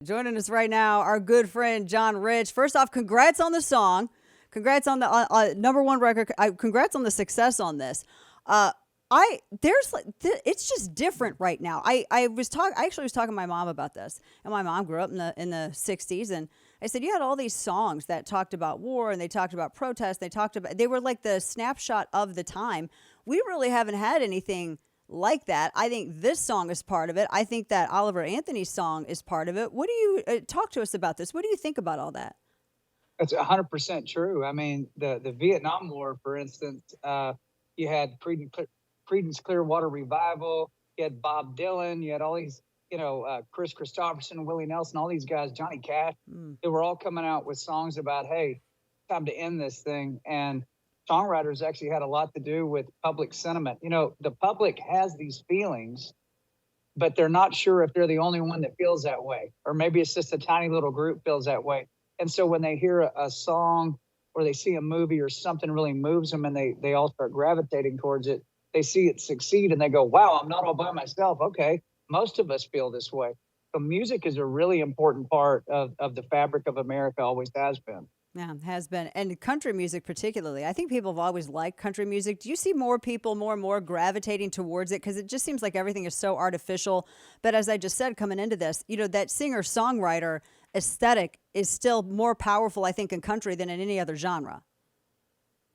Joining us right now, our good friend John Rich. First off, congrats on the song. Congrats on the number one record. Congrats on the success on this. Uh, it's just different right now. I actually was talking to my mom about this, and my mom grew up in the '60s, and I said you had all these songs that talked about war and they talked about protest. They were like the snapshot of the time. We really haven't had anything like that. I think this song is part of it. I think that Oliver Anthony's song is part of it. What do you talk to us about this? What do you think about all that? That's 100% true. I mean, the Vietnam War, for instance, you had Creedence Clearwater Revival, you had Bob Dylan, you had all these, Chris Christopherson, Willie Nelson, all these guys, Johnny Cash. They were all coming out with songs about, hey, time to end this thing. And songwriters actually had a lot to do with public sentiment. The public has these feelings, but they're not sure if they're the only one that feels that way, or maybe it's just a tiny little group feels that way. And so when they hear a song or they see a movie or something really moves them and they all start gravitating towards it, they see it succeed and they go, wow, I'm not all by myself. Okay, most of us feel this way. So music is a really important part of the fabric of America, always has been. Yeah, has been. And country music, particularly. I think people have always liked country music. Do you see more people more and more gravitating towards it? Because it just seems like everything is so artificial. But as I just said, coming into this, that singer songwriter aesthetic is still more powerful, I think, in country than in any other genre.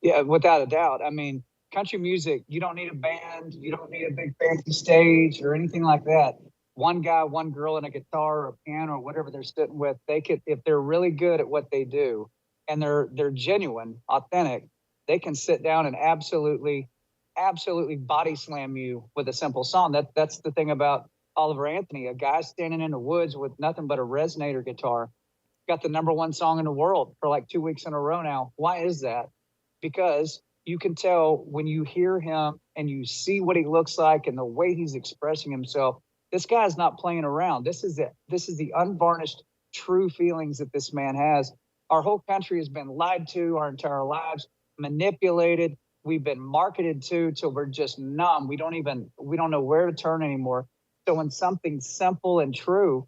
Yeah, without a doubt. I mean, country music, you don't need a band, you don't need a big fancy stage or anything like that. One guy, one girl, and a guitar or a piano or whatever they're sitting with, they could, if they're really good at what they do and they're genuine, authentic, they can sit down and absolutely body slam you with a simple song. That's the thing about Oliver Anthony, a guy standing in the woods with nothing but a resonator guitar, got the number one song in the world for like 2 weeks in a row now. Why is that? Because you can tell when you hear him and you see what he looks like and the way he's expressing himself. This guy's not playing around. This is it. This is the unvarnished, true feelings that this man has. Our whole country has been lied to our entire lives, manipulated. We've been marketed to till we're just numb. We don't know where to turn anymore. So when something simple and true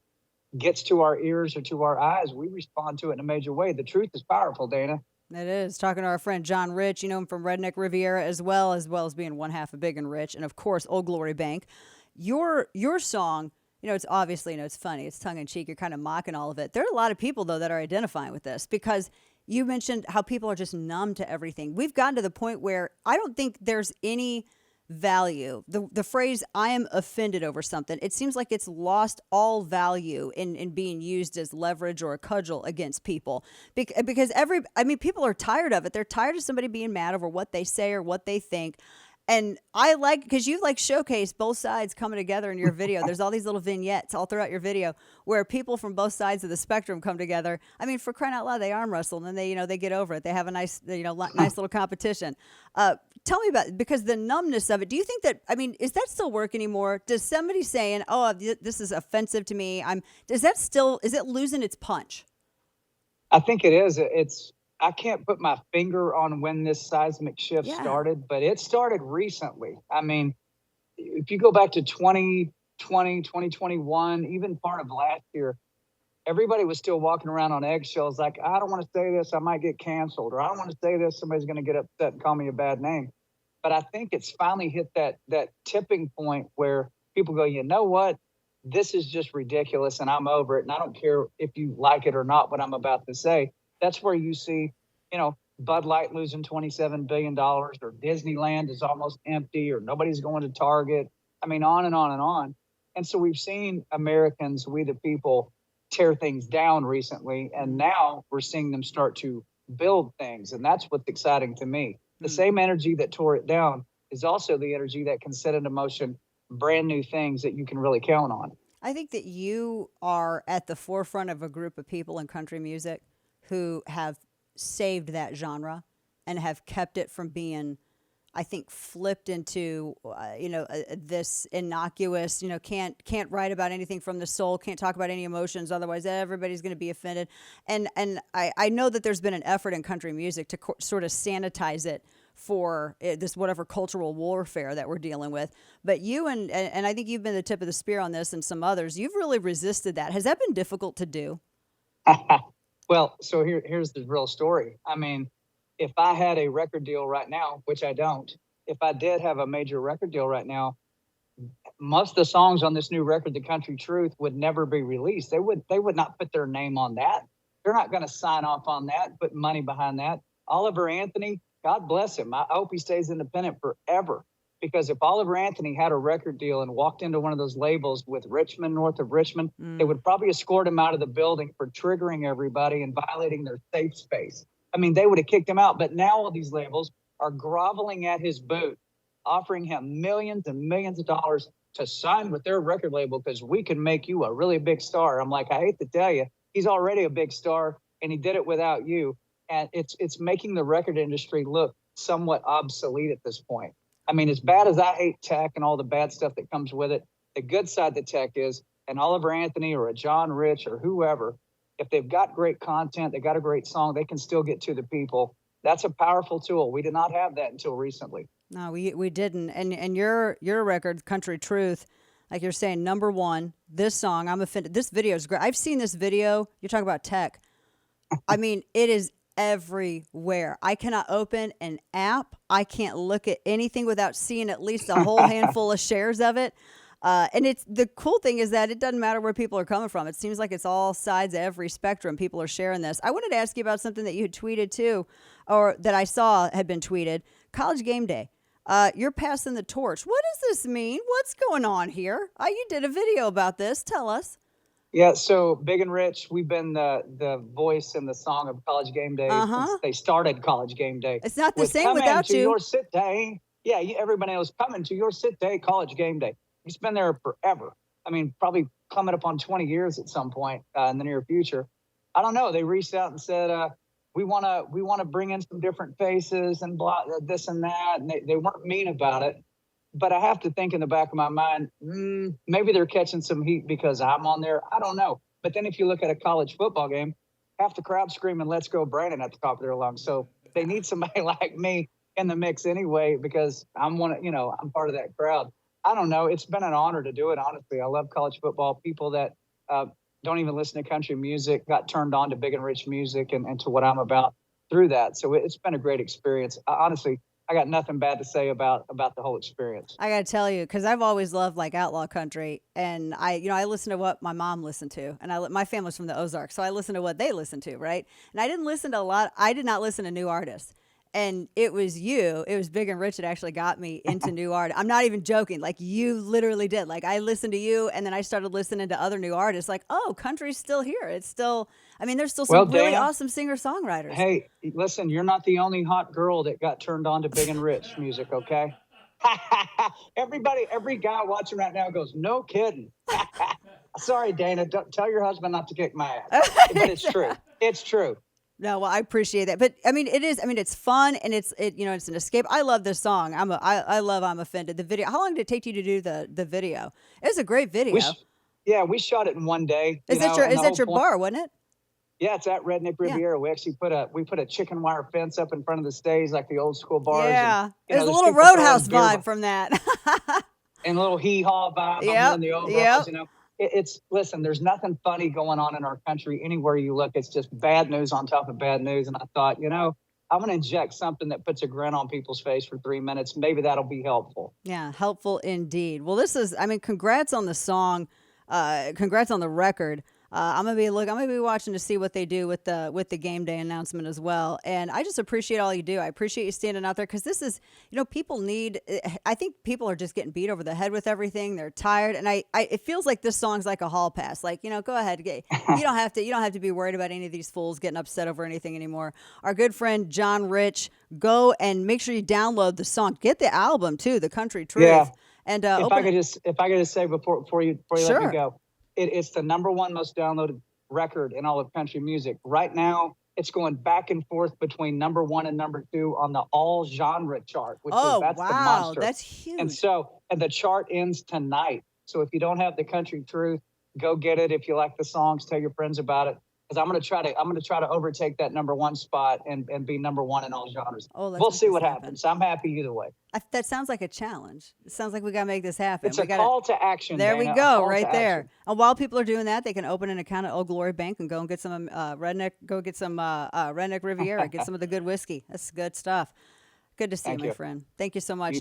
gets to our ears or to our eyes, we respond to it in a major way. The truth is powerful, Dana. It is. Talking to our friend John Rich, you know him from Redneck Riviera as well as being one half of Big and Rich, and of course Old Glory Bank. Your song, it's obviously, it's funny, it's tongue in cheek, you're kind of mocking all of it. There are a lot of people though that are identifying with this because you mentioned how people are just numb to everything. We've gotten to the point where I don't think there's any value. The phrase "I am offended over something," it seems like it's lost all value in being used as leverage or a cudgel against people. Because people are tired of it. They're tired of somebody being mad over what they say or what they think. And I like, because you like showcase both sides coming together in your video. There's all these little vignettes all throughout your video where people from both sides of the spectrum come together. I mean, for crying out loud, they arm wrestle and then they get over it. They have a nice, nice little competition. Tell me about, because the numbness of it. Do you think that, is that still work anymore? Does somebody saying, "Oh, this is offensive to me," is it losing its punch? I think it is. I can't put my finger on when this seismic shift started, but it started recently. I mean, if you go back to 2020, 2021, even part of last year, everybody was still walking around on eggshells like, I don't want to say this, I might get canceled, or I don't want to say this, somebody's going to get upset and call me a bad name. But I think it's finally hit that tipping point where people go, you know what? This is just ridiculous and I'm over it. And I don't care if you like it or not, what I'm about to say. That's where you see, Bud Light losing $27 billion, or Disneyland is almost empty, or nobody's going to Target. I mean, on and on and on. And so we've seen Americans, we the people, tear things down recently. And now we're seeing them start to build things. And that's what's exciting to me. The same energy that tore it down is also the energy that can set into motion brand new things that you can really count on. I think that you are at the forefront of a group of people in country music who have saved that genre and have kept it from being, I think, flipped into, this innocuous, can't write about anything from the soul, can't talk about any emotions, otherwise everybody's going to be offended. And I know that there's been an effort in country music to sort of sanitize it for this whatever cultural warfare that we're dealing with. But you and I think you've been the tip of the spear on this, and some others. You've really resisted that. Has that been difficult to do? Well, so here's the real story. I mean, if I had a record deal right now, which I don't, if I did have a major record deal right now, most of the songs on this new record, The Country Truth, would never be released. They would not put their name on that. They're not going to sign off on that, put money behind that. Oliver Anthony, God bless him. I hope he stays independent forever. Because if Oliver Anthony had a record deal and walked into one of those labels with Richmond, north of Richmond, they would probably escort him out of the building for triggering everybody and violating their safe space. I mean, they would have kicked him out. But now all these labels are groveling at his boot, offering him millions and millions of dollars to sign with their record label because we can make you a really big star. I'm like, I hate to tell you, he's already a big star and he did it without you. And it's making the record industry look somewhat obsolete at this point. I mean, as bad as I hate tech and all the bad stuff that comes with it, the good side of tech is an Oliver Anthony or a John Rich or whoever, if they've got great content, they got a great song, they can still get to the people. That's a powerful tool. We did not have that until recently. No, we didn't. And your record, Country Truth, like you're saying, number one. This song, I'm offended. This video is great. I've seen this video. You talk about tech. I mean, it is everywhere. I cannot open an app. I can't look at anything without seeing at least a whole handful of shares of it. And it's the cool thing is that it doesn't matter where people are coming from. It seems like it's all sides of every spectrum. People are sharing this. I wanted to ask you about something that you had tweeted too, or that I saw had been tweeted. College Game Day. You're passing the torch. What does this mean? What's going on here? You did a video about this. Tell us. Yeah, so Big and Rich, we've been the voice and the song of College Game Day since they started College Game Day. It's not the same without you. Your sit day. Yeah, everybody knows coming to your sit day, College Game Day. It's been there forever. I mean, probably coming up on 20 years at some point in the near future. I don't know. They reached out and said, we want to bring in some different faces and blah, this and that. And they weren't mean about it. But I have to think in the back of my mind, maybe they're catching some heat because I'm on there. I don't know. But then if you look at a college football game, half the crowd screaming, "Let's go, Brandon" at the top of their lungs. So they need somebody like me in the mix anyway, because I'm part of that crowd. I don't know. It's been an honor to do it, honestly. I love college football. People that don't even listen to country music got turned on to Big and Rich music and to what I'm about through that. So it's been a great experience. Honestly, I got nothing bad to say about the whole experience. I got to tell you, because I've always loved like outlaw country, and I listen to what my mom listened to, and my family's from the Ozarks, so I listen to what they listen to, right? And I didn't listen to a lot. I did not listen to new artists. And it was Big and Rich that actually got me into new art. I'm not even joking. Like, you literally did. Like, I listened to you, and then I started listening to other new artists. Like, oh, country's still here. It's still, I mean, there's still some really awesome singer-songwriters. Hey, listen, you're not the only hot girl that got turned on to Big and Rich music, okay? Every guy watching right now goes, no kidding. Sorry, Dana, don't tell your husband not to kick my ass. But it's true. It's true. No, well, I appreciate that, but I mean, it is. I mean, it's fun and it's an escape. I love this song. I love I'm Offended. The video. How long did it take you to do the video? It was a great video. We shot it in one day. Is that your bar, wasn't it? Yeah, it's at Redneck Riviera. We actually put a chicken wire fence up in front of the stage like the old school bars. Yeah, and, there's a little Roadhouse vibe from that. And a little hee-haw vibe in the old bars, Listen, there's nothing funny going on in our country anywhere you look. It's just bad news on top of bad news. And I thought, I'm going to inject something that puts a grin on people's face for 3 minutes. Maybe that'll be helpful. Yeah, helpful indeed. Well, congrats on the song. Congrats on the record. I'm gonna be watching to see what they do with the game day announcement as well. And I just appreciate all you do. I appreciate you standing out there, because this is, people need. I think people are just getting beat over the head with everything. They're tired, and it feels like this song's like a hall pass. Like, go ahead, you don't have to be worried about any of these fools getting upset over anything anymore. Our good friend John Rich, go and make sure you download the song. Get the album too, The Country Truth. Yeah. And if I could just say before you sure. let me go. It's the number one most downloaded record in all of country music. Right now, it's going back and forth between number one and number two on the all genre chart, that's the monster. That's huge. And the chart ends tonight. So if you don't have The Country Truth, go get it. If you like the songs, tell your friends about it. because I'm gonna try to overtake that #1 spot and be #1 in all genres. Oh, let's We'll make see this what happen. happens. I'm happy either way. That sounds like a challenge. It sounds like we got to make this happen. It's We a got call to action. There we Dana, a go, call right to there. action. And while people are doing that, they can open an account at Old Glory Bank and go and get some Redneck Riviera, get some of the good whiskey. That's good stuff. Good to see you, Thank my you. friend. Thank you so much.